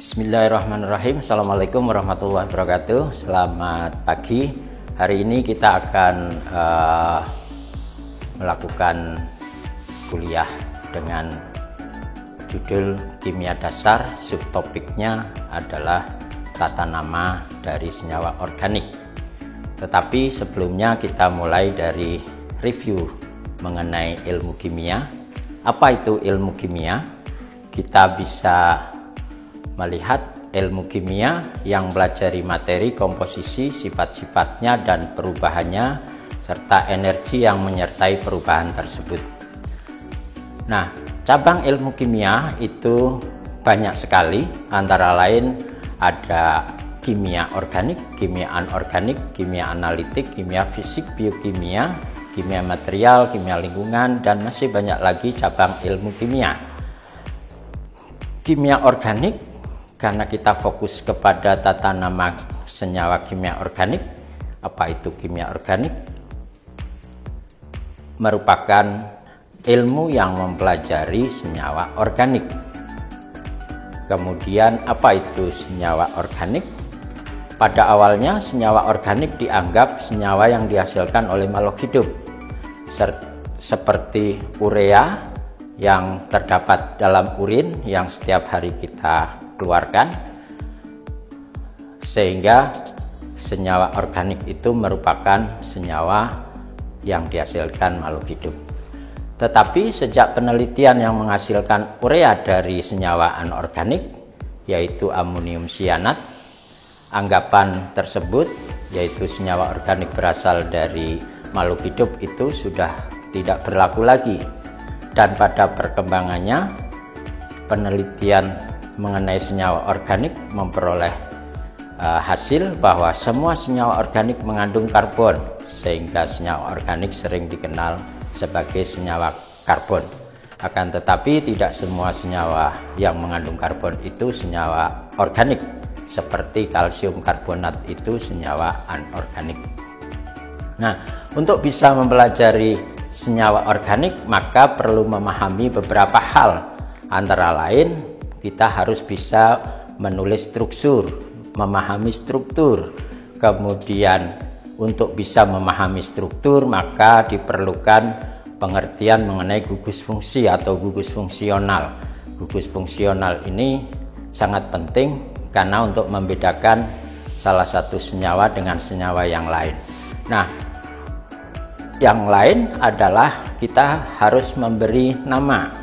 Bismillahirrahmanirrahim. Assalamualaikum warahmatullahi wabarakatuh. Selamat pagi. Hari ini kita akan melakukan kuliah dengan judul Kimia Dasar. Subtopiknya adalah tata nama dari senyawa organik. Tetapi sebelumnya kita mulai dari review mengenai ilmu kimia. Apa itu ilmu kimia? Kita bisa melihat ilmu kimia yang mempelajari materi, komposisi, sifat-sifatnya, dan perubahannya, serta energi yang menyertai perubahan tersebut. Nah, cabang ilmu kimia itu banyak sekali, antara lain ada kimia organik, kimia anorganik, kimia analitik, kimia fisik, biokimia, kimia material, kimia lingkungan, dan masih banyak lagi cabang ilmu kimia. Kimia organik, karena kita fokus kepada tata nama senyawa kimia organik. Apa itu kimia organik? Merupakan ilmu yang mempelajari senyawa organik. Kemudian apa itu senyawa organik? Pada awalnya senyawa organik dianggap senyawa yang dihasilkan oleh makhluk hidup, seperti urea yang terdapat dalam urin yang setiap hari kita keluarkan, sehingga senyawa organik itu merupakan senyawa yang dihasilkan makhluk hidup. Tetapi sejak penelitian yang menghasilkan urea dari senyawa anorganik, yaitu amonium sianat, anggapan tersebut, yaitu senyawa organik berasal dari makhluk hidup, itu sudah tidak berlaku lagi. Dan pada perkembangannya, penelitian mengenai senyawa organik memperoleh hasil bahwa semua senyawa organik mengandung karbon, sehingga senyawa organik sering dikenal sebagai senyawa karbon. Akan tetapi tidak semua senyawa yang mengandung karbon itu senyawa organik, seperti kalsium karbonat itu senyawa anorganik. Nah, untuk bisa mempelajari senyawa organik maka perlu memahami beberapa hal, antara lain kita harus bisa menulis struktur, memahami struktur. Kemudian untuk bisa memahami struktur maka diperlukan pengertian mengenai gugus fungsi atau gugus fungsional. Gugus fungsional ini sangat penting karena untuk membedakan salah satu senyawa dengan senyawa yang lain. Nah, yang lain adalah kita harus memberi nama.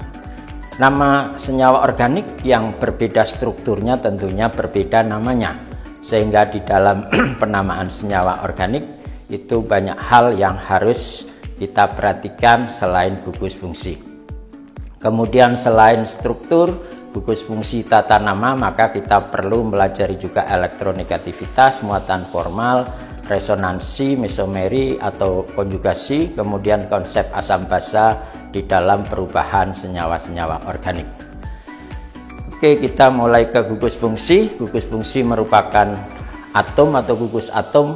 Nama senyawa organik yang berbeda strukturnya tentunya berbeda namanya, sehingga di dalam penamaan senyawa organik itu banyak hal yang harus kita perhatikan selain gugus fungsi. Kemudian selain struktur, gugus fungsi, tata nama, maka kita perlu mempelajari juga elektronegativitas, muatan formal, resonansi, mesomeri atau konjugasi, kemudian konsep asam basa di dalam perubahan senyawa-senyawa organik. Oke, kita mulai ke gugus fungsi. Gugus fungsi merupakan atom atau gugus atom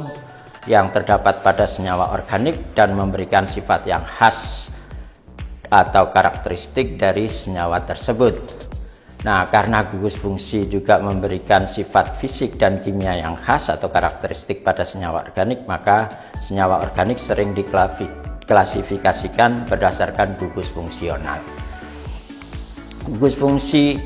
yang terdapat pada senyawa organik dan memberikan sifat yang khas atau karakteristik dari senyawa tersebut. Nah, karena gugus fungsi juga memberikan sifat fisik dan kimia yang khas atau karakteristik pada senyawa organik, maka senyawa organik sering diklasifikasikan berdasarkan gugus fungsional. Gugus fungsi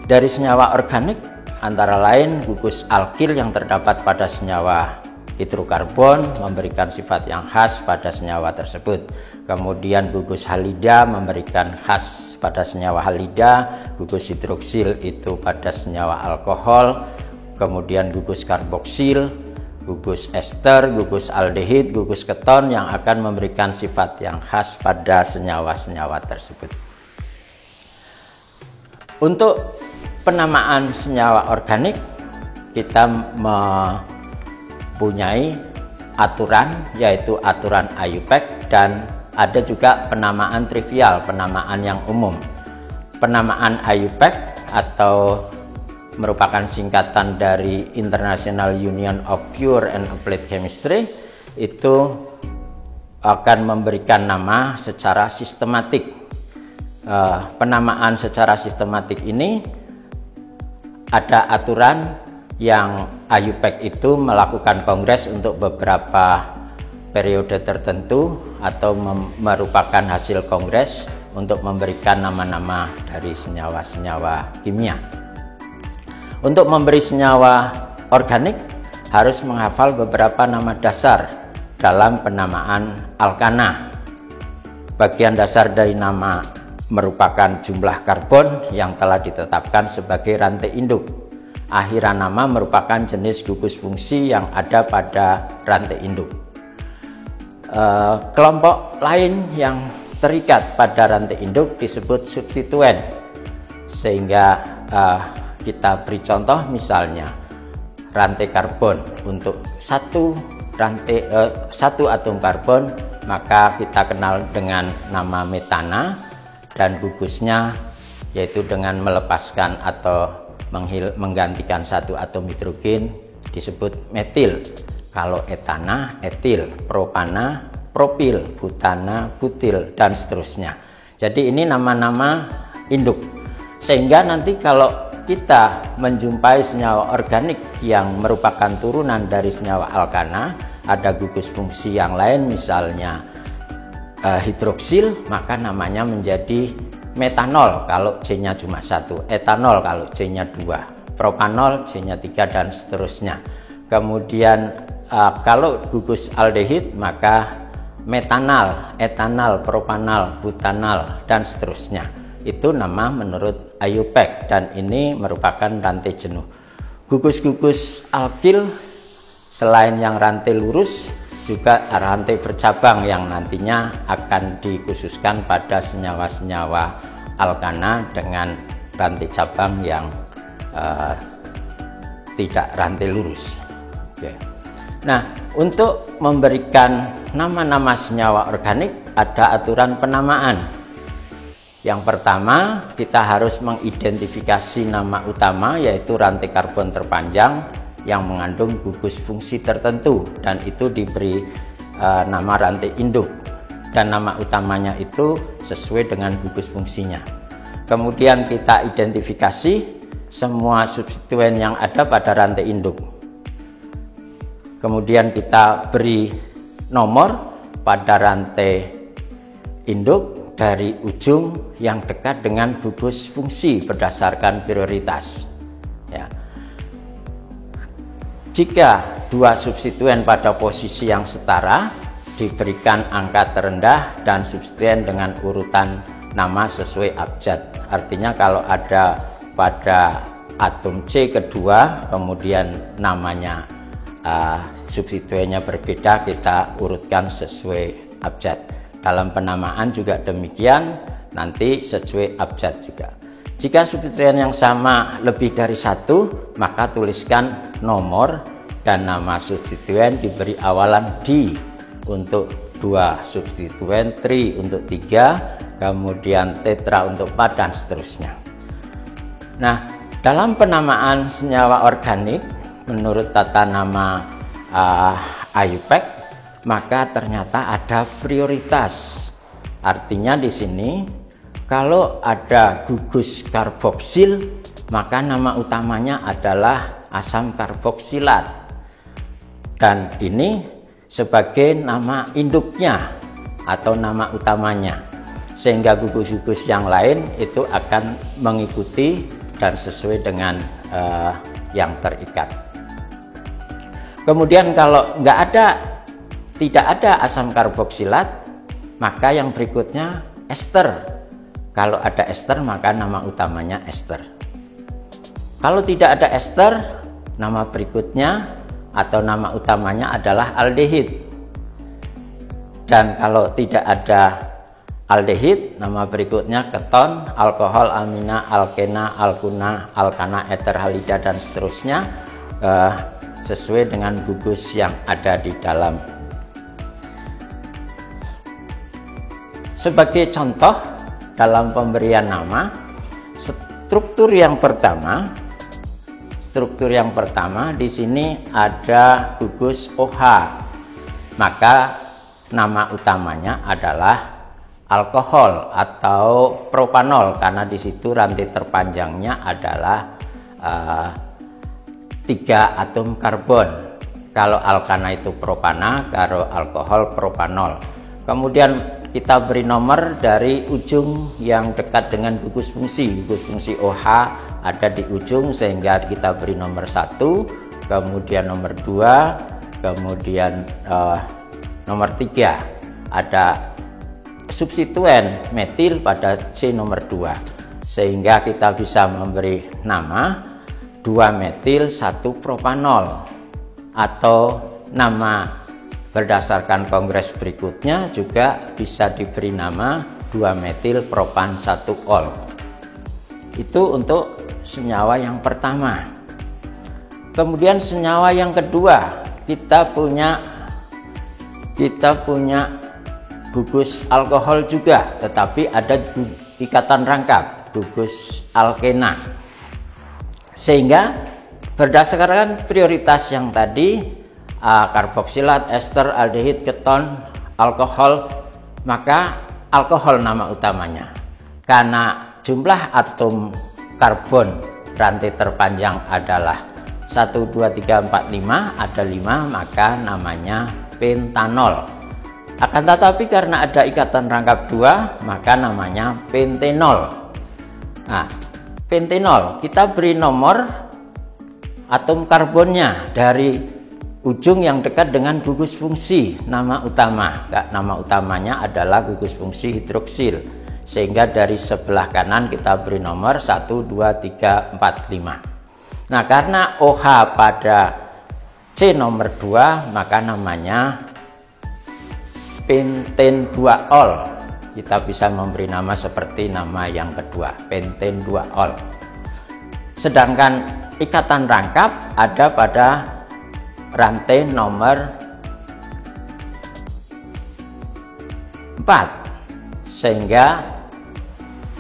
dari senyawa organik antara lain gugus alkil yang terdapat pada senyawa hidrokarbon memberikan sifat yang khas pada senyawa tersebut. Kemudian gugus halida memberikan khas pada senyawa halida, gugus hidroksil itu pada senyawa alkohol, kemudian gugus karboksil, gugus ester, gugus aldehid, gugus keton yang akan memberikan sifat yang khas pada senyawa-senyawa tersebut. Untuk penamaan senyawa organik, kita mempunyai aturan, yaitu aturan IUPAC, dan ada juga penamaan trivial, penamaan yang umum. Penamaan IUPAC atau merupakan singkatan dari International Union of Pure and Applied Chemistry, itu akan memberikan nama secara sistematik. Penamaan secara sistematik ini ada aturan yang IUPAC itu melakukan kongres untuk beberapa periode tertentu atau merupakan hasil kongres untuk memberikan nama-nama dari senyawa-senyawa kimia. Untuk memberi senyawa organik harus menghafal beberapa nama dasar dalam penamaan alkana. Bagian dasar dari nama merupakan jumlah karbon yang telah ditetapkan sebagai rantai induk. Akhiran nama merupakan jenis gugus fungsi yang ada pada rantai induk. Kelompok lain yang terikat pada rantai induk disebut substituen. Sehingga kita beri contoh, misalnya rantai karbon untuk satu atom karbon, maka kita kenal dengan nama metana, dan gugusnya yaitu dengan melepaskan atau menggantikan satu atom hidrogen disebut metil. Kalau etana, etil, propana, propil, butana, butil, dan seterusnya. Jadi ini nama-nama induk. Sehingga nanti kalau kita menjumpai senyawa organik yang merupakan turunan dari senyawa alkana, ada gugus fungsi yang lain, misalnya hidroksil, maka namanya menjadi metanol kalau C-nya cuma 1, etanol kalau C-nya 2, propanol C-nya 3, dan seterusnya. Kemudian kalau gugus aldehid maka metanal, etanal, propanal, butanal, dan seterusnya. Itu nama menurut IUPAC, dan ini merupakan rantai jenuh. Gugus-gugus alkil selain yang rantai lurus, juga rantai bercabang yang nantinya akan dikhususkan pada senyawa-senyawa alkana dengan rantai cabang yang tidak rantai lurus. Oke. Nah, untuk memberikan nama-nama senyawa organik ada aturan penamaan. Yang pertama, kita harus mengidentifikasi nama utama, yaitu rantai karbon terpanjang yang mengandung gugus fungsi tertentu, dan itu diberi nama rantai induk, dan nama utamanya itu sesuai dengan gugus fungsinya. Kemudian kita identifikasi semua substituen yang ada pada rantai induk. Kemudian kita beri nomor pada rantai induk dari ujung yang dekat dengan gugus fungsi berdasarkan prioritas. Ya. Jika dua substituen pada posisi yang setara, diberikan angka terendah dan substituen dengan urutan nama sesuai abjad. Artinya kalau ada pada atom C kedua, kemudian namanya substituennya berbeda, kita urutkan sesuai abjad. Dalam penamaan juga demikian, nanti sesuai abjad juga. Jika substituen yang sama lebih dari satu, maka tuliskan nomor dan nama substituen diberi awalan D untuk 2 substituen, tri untuk 3, kemudian tetra untuk 4, dan seterusnya. Nah, dalam penamaan senyawa organik menurut tata nama IUPAC, maka ternyata ada prioritas. Artinya di sini kalau ada gugus karboksil, maka nama utamanya adalah asam karboksilat, dan ini sebagai nama induknya atau nama utamanya, sehingga gugus-gugus yang lain itu akan mengikuti dan sesuai dengan yang terikat. Kemudian kalau tidak ada asam karboksilat, maka yang berikutnya ester. Kalau ada ester, maka nama utamanya ester. Kalau tidak ada ester, nama berikutnya atau nama utamanya adalah aldehid. Dan kalau tidak ada aldehid, nama berikutnya keton, alkohol, amina, alkena, alkuna, alkana, eter halida, dan seterusnya, sesuai dengan gugus yang ada di dalam. Sebagai contoh dalam pemberian nama, struktur yang pertama di sini ada gugus OH, maka nama utamanya adalah alkohol atau propanol, karena di situ rantai terpanjangnya adalah 3 atom karbon. Kalau alkana itu propana, kalau alkohol propanol. Kemudian kita beri nomor dari ujung yang dekat dengan gugus fungsi. Gugus fungsi OH ada di ujung, sehingga kita beri nomor 1, kemudian nomor 2, kemudian nomor 3. Ada substituen metil pada C nomor 2, sehingga kita bisa memberi nama 2-metil 1-propanol, atau nama berdasarkan kongres berikutnya juga bisa diberi nama 2-metil propan 1-ol. Itu untuk senyawa yang pertama. Kemudian senyawa yang kedua, kita punya gugus alkohol juga, tetapi ada ikatan rangkap, gugus alkena. Sehingga berdasarkan prioritas yang tadi, karboksilat, ester, aldehid, keton, alkohol, maka alkohol nama utamanya. Karena jumlah atom karbon rantai terpanjang adalah 1, 2, 3, 4, 5, ada 5, maka namanya pentanol. Akan tetapi karena ada ikatan rangkap 2, maka namanya pentenol. Nah, pentenol kita beri nomor atom karbonnya dari ujung yang dekat dengan gugus fungsi nama utama. Nama utamanya adalah gugus fungsi hidroksil, sehingga dari sebelah kanan kita beri nomor 1, 2, 3, 4, 5. Nah, karena OH pada C nomor 2, maka namanya penten 2-ol. Kita bisa memberi nama seperti nama yang kedua, penten 2-ol. Sedangkan ikatan rangkap ada pada rantai nomor 4, sehingga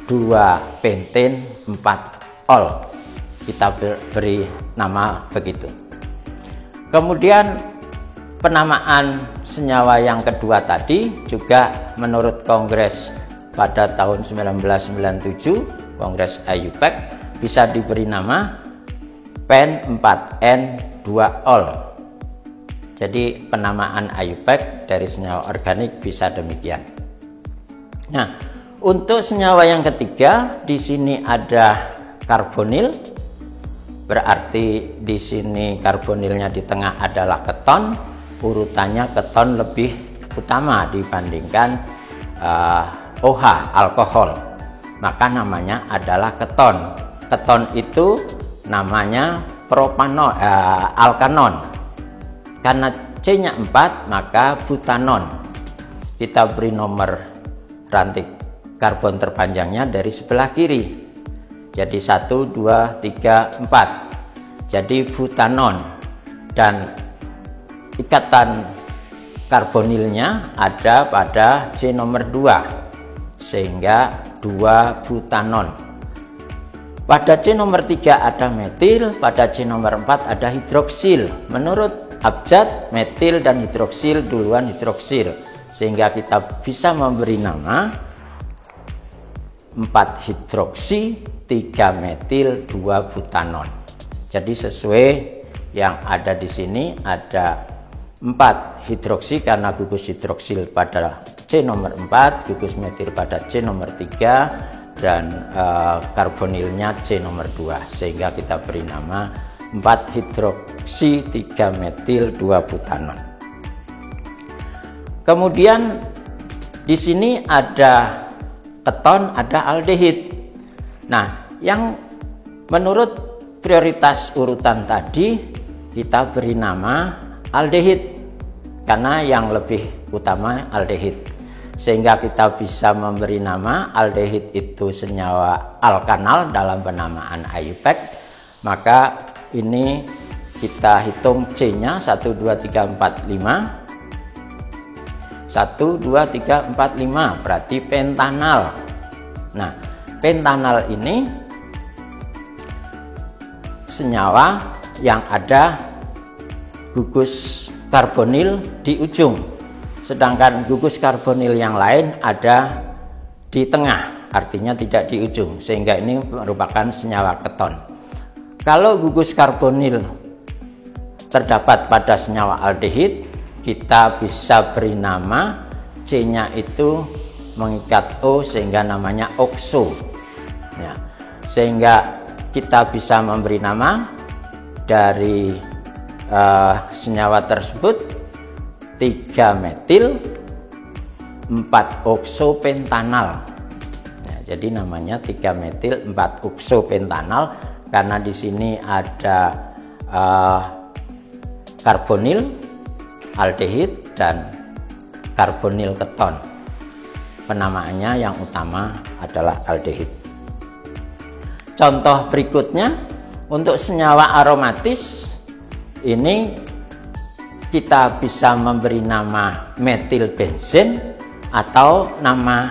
2-penten 4-ol, kita beri nama begitu. Kemudian penamaan senyawa yang kedua tadi juga menurut kongres pada tahun 1997, kongres IUPAC, bisa diberi nama pen 4N2-ol. Jadi penamaan IUPAC dari senyawa organik bisa demikian. Nah, untuk senyawa yang ketiga, di sini ada karbonil. Berarti di sini karbonilnya di tengah adalah keton. Urutannya keton lebih utama dibandingkan OH, alkohol. Maka namanya adalah keton. Keton itu namanya propanol, alkanon. Karena C-nya 4, maka butanon. Kita beri nomor rantai karbon terpanjangnya dari sebelah kiri. Jadi 1, 2, 3, 4. Jadi butanon. Dan ikatan karbonilnya ada pada C nomor 2, sehingga 2 butanon. Pada C nomor 3 ada metil, pada C nomor 4 ada hidroksil. Menurut abjad, metil dan hidroksil duluan hidroksil, sehingga kita bisa memberi nama 4 hidroksi, 3 metil, 2 butanon. Jadi sesuai yang ada di sini, ada 4 hidroksi karena gugus hidroksil pada C nomor 4, gugus metil pada C nomor 3, dan karbonilnya C nomor 2, sehingga kita beri nama 4 hidroksi, 3 metil, 2 butanon. Kemudian di sini ada keton, ada aldehid. Nah, yang menurut prioritas urutan tadi kita beri nama aldehid karena yang lebih utama aldehid, sehingga kita bisa memberi nama aldehid itu senyawa alkanal dalam penamaan IUPAC. Maka ini kita hitung C-nya 1, 2, 3, 4, 5. 1, 2, 3, 4, 5 berarti pentanal. Nah, pentanal ini senyawa yang ada gugus karbonil di ujung, sedangkan gugus karbonil yang lain ada di tengah, artinya tidak di ujung, sehingga ini merupakan senyawa keton. Kalau gugus karbonil terdapat pada senyawa aldehid, kita bisa beri nama C-nya itu mengikat O sehingga namanya okso. Ya, sehingga kita bisa memberi nama dari senyawa tersebut 3 metil 4 oksopentanal. Ya, jadi namanya 3 metil 4 oksopentanal karena di sini ada karbonil, aldehid, dan karbonil keton. Penamaannya yang utama adalah aldehid. Contoh berikutnya untuk senyawa aromatis ini kita bisa memberi nama metil benzen atau nama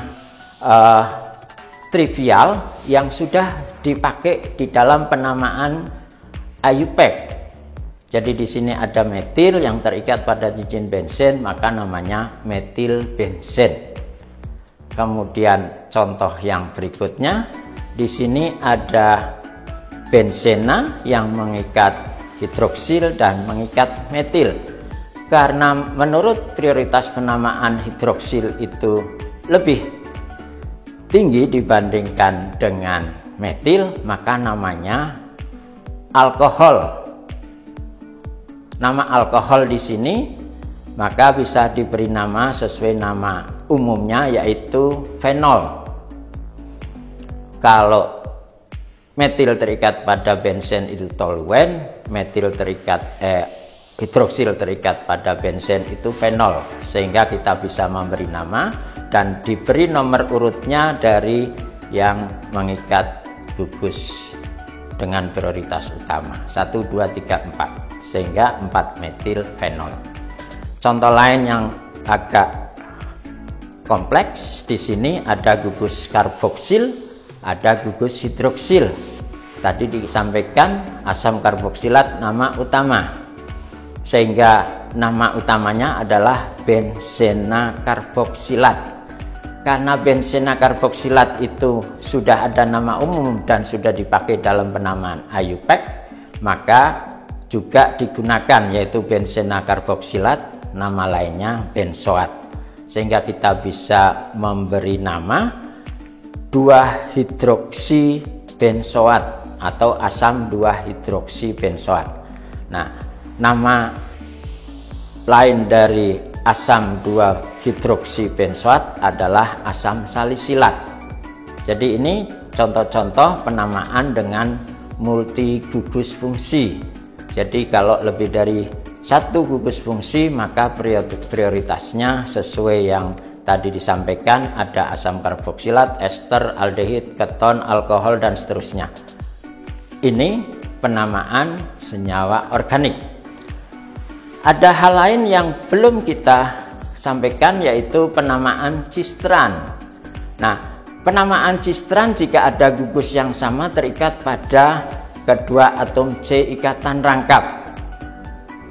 trivial yang sudah dipakai di dalam penamaan IUPAC. Jadi di sini ada metil yang terikat pada cincin benzen, maka namanya metil benzen. Kemudian contoh yang berikutnya, di sini ada benzena yang mengikat hidroksil dan mengikat metil. Karena menurut prioritas penamaan hidroksil itu lebih tinggi dibandingkan dengan metil, maka namanya alkohol. Nama alkohol di sini maka bisa diberi nama sesuai nama umumnya, yaitu fenol. Kalau metil terikat pada benzen itu toluen, metil terikat hidroksil terikat pada benzen itu fenol, sehingga kita bisa memberi nama dan diberi nomor urutnya dari yang mengikat gugus dengan prioritas utama 1, 2, 3, 4, sehingga 4 metil fenol. Contoh lain yang agak kompleks, di sini ada gugus karboksil, ada gugus hidroksil. Tadi disampaikan asam karboksilat nama utama, sehingga nama utamanya adalah benzena karboksilat. Karena benzena karboksilat itu sudah ada nama umum dan sudah dipakai dalam penamaan IUPAC, maka juga digunakan yaitu benzena karboksilat, nama lainnya benzoat. Sehingga kita bisa memberi nama 2-hidroksi benzoat atau asam 2-hidroksi benzoat. Nah, nama lain dari asam 2-hidroksi benzoat adalah asam salisilat. Jadi ini contoh-contoh penamaan dengan multi gugus fungsi. Jadi kalau lebih dari 1 gugus fungsi maka prioritasnya sesuai yang tadi disampaikan, ada asam karboksilat, ester, aldehid, keton, alkohol, dan seterusnya. Ini penamaan senyawa organik. Ada hal lain yang belum kita sampaikan, yaitu penamaan cistran. Nah, penamaan cistran jika ada gugus yang sama terikat pada kedua atom C ikatan rangkap,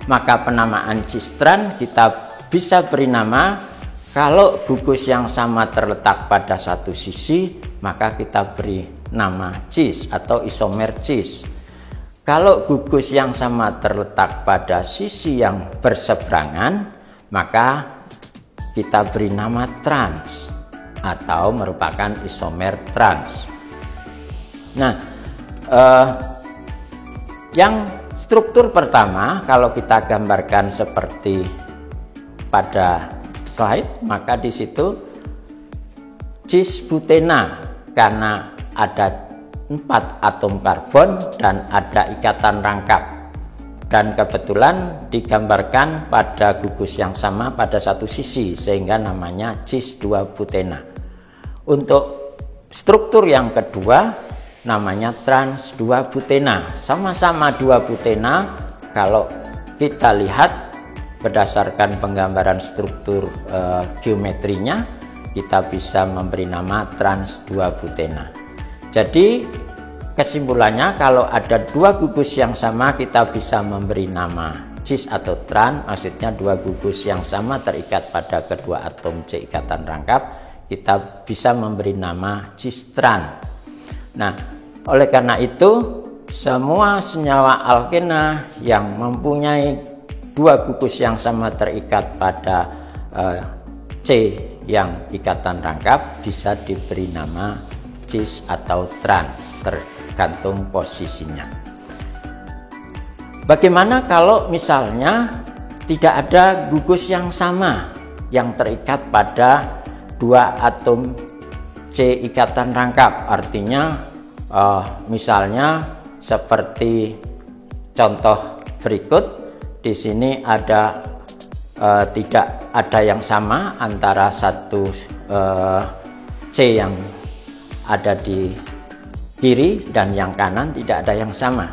maka penamaan cistran kita bisa beri nama. Kalau gugus yang sama terletak pada satu sisi, maka kita beri nama cis atau isomer cis. Kalau gugus yang sama terletak pada sisi yang berseberangan, maka kita beri nama trans atau merupakan isomer trans. Nah, yang struktur pertama kalau kita gambarkan seperti pada slide, maka di situ cis-butena karena ada 4 atom karbon dan ada ikatan rangkap, dan kebetulan digambarkan pada gugus yang sama pada satu sisi sehingga namanya cis-2-butena. Untuk struktur yang kedua namanya trans-2-butena, sama-sama 2-butena. Kalau kita lihat berdasarkan penggambaran struktur geometrinya, kita bisa memberi nama trans-2-butena. Jadi kesimpulannya, kalau ada 2 gugus yang sama kita bisa memberi nama cis atau tran, maksudnya 2 gugus yang sama terikat pada kedua atom C ikatan rangkap, kita bisa memberi nama cistran. Nah, oleh karena itu semua senyawa alkena yang mempunyai dua gugus yang sama terikat pada C yang ikatan rangkap bisa diberi nama cis atau tran, tergantung posisinya. Bagaimana kalau misalnya tidak ada gugus yang sama yang terikat pada dua atom C ikatan rangkap? Artinya misalnya seperti contoh berikut, di sini ada tidak ada yang sama antara satu C yang ada di kiri dan yang kanan tidak ada yang sama.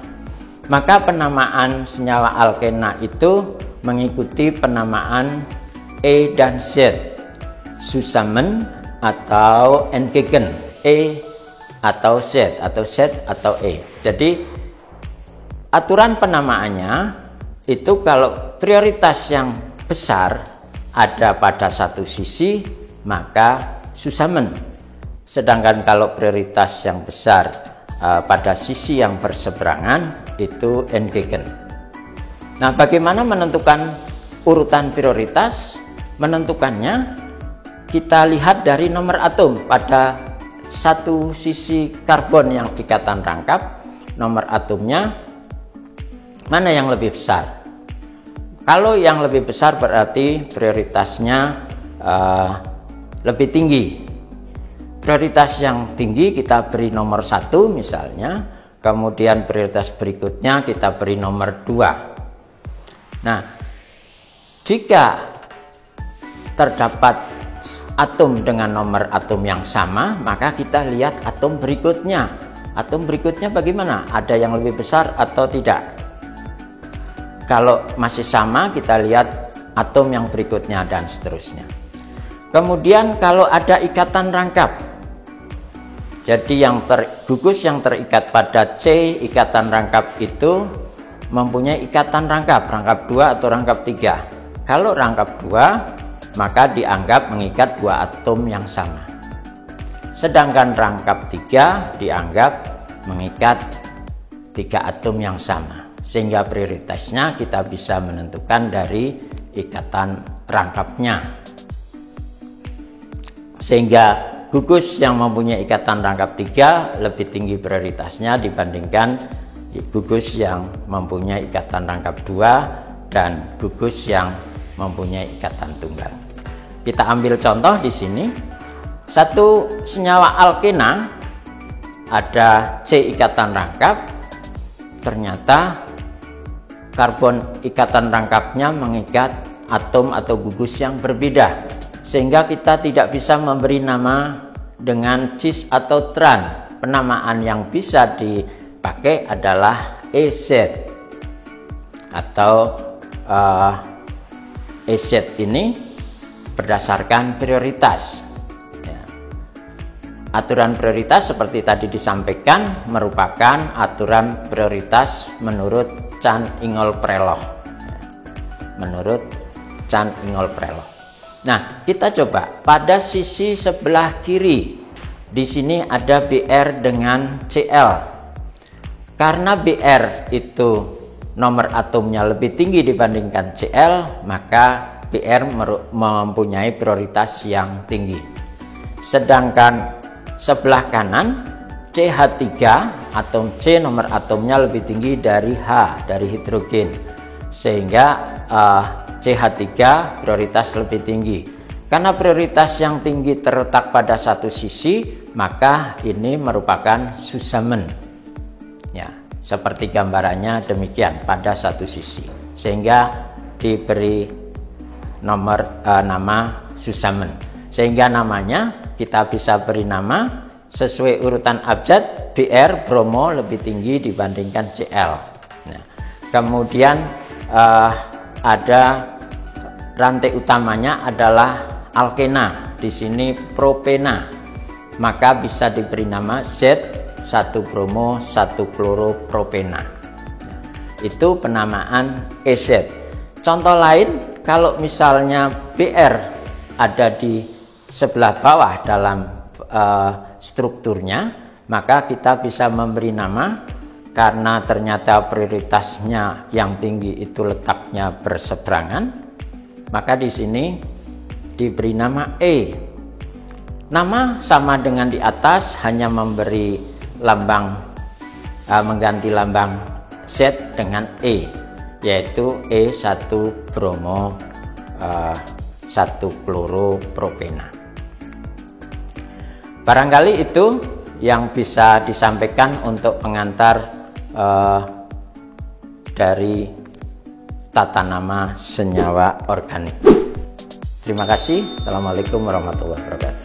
Maka penamaan senyawa alkena itu mengikuti penamaan E dan Z, Zusammen atau Entgegen, E atau Z atau E. Jadi aturan penamaannya itu kalau prioritas yang besar ada pada satu sisi maka Zusammen. Sedangkan kalau prioritas yang besar pada sisi yang berseberangan itu Entgegen. Nah, bagaimana menentukan urutan prioritas? Menentukannya kita lihat dari nomor atom pada satu sisi karbon yang ikatan rangkap, nomor atomnya mana yang lebih besar. Kalau yang lebih besar berarti prioritasnya lebih tinggi. Prioritas yang tinggi kita beri nomor 1 misalnya, kemudian prioritas berikutnya kita beri nomor 2. Nah, jika terdapat atom dengan nomor atom yang sama, maka kita lihat atom berikutnya. Atom berikutnya bagaimana? Ada yang lebih besar atau tidak? Kalau masih sama, kita lihat atom yang berikutnya dan seterusnya. Kemudian kalau ada ikatan rangkap, jadi gugus yang terikat pada C ikatan rangkap itu mempunyai ikatan rangkap 2 atau rangkap 3. Kalau rangkap 2, maka dianggap mengikat dua atom yang sama. Sedangkan rangkap 3 dianggap mengikat 3 atom yang sama. Sehingga prioritasnya kita bisa menentukan dari ikatan rangkapnya. Sehingga gugus yang mempunyai ikatan rangkap 3 lebih tinggi prioritasnya dibandingkan gugus yang mempunyai ikatan rangkap 2 dan gugus yang mempunyai ikatan tunggal. Kita ambil contoh di sini. Satu senyawa alkena ada C ikatan rangkap, ternyata karbon ikatan rangkapnya mengikat atom atau gugus yang berbeda, sehingga kita tidak bisa memberi nama dengan cis atau tran. Penamaan yang bisa dipakai adalah EZ atau EZ ini berdasarkan prioritas. Ya. Aturan prioritas seperti tadi disampaikan merupakan aturan prioritas menurut Chan-Ingold-Prelog. Ya. Menurut Chan-Ingold-Prelog. Nah, kita coba pada sisi sebelah kiri. Di sini ada Br dengan Cl. Karena Br itu nomor atomnya lebih tinggi dibandingkan Cl, maka Br mempunyai prioritas yang tinggi. Sedangkan sebelah kanan CH3, atom C nomor atomnya lebih tinggi dari H, dari hidrogen. Sehingga CH3 prioritas lebih tinggi. Karena prioritas yang tinggi terletak pada satu sisi, maka ini merupakan Zusammen. Ya, seperti gambarannya demikian pada satu sisi. Sehingga diberi nama Zusammen. Sehingga namanya kita bisa beri nama sesuai urutan abjad, Br bromo lebih tinggi dibandingkan Cl. Nah, kemudian ada rantai utamanya adalah alkena, di sini propena, maka bisa diberi nama Z 1 bromo 1 chloropropena. Itu penamaan EZ. Contoh lain, kalau misalnya Br ada di sebelah bawah dalam strukturnya, maka kita bisa memberi nama karena ternyata prioritasnya yang tinggi itu letaknya berseberangan, maka di sini diberi nama E. Nama sama dengan di atas, hanya memberi lambang, mengganti lambang Z dengan E, yaitu E1 bromo 1 kloropropena. Barangkali itu yang bisa disampaikan untuk pengantar dari tata nama senyawa organik. Terima kasih. Assalamualaikum warahmatullahi wabarakatuh.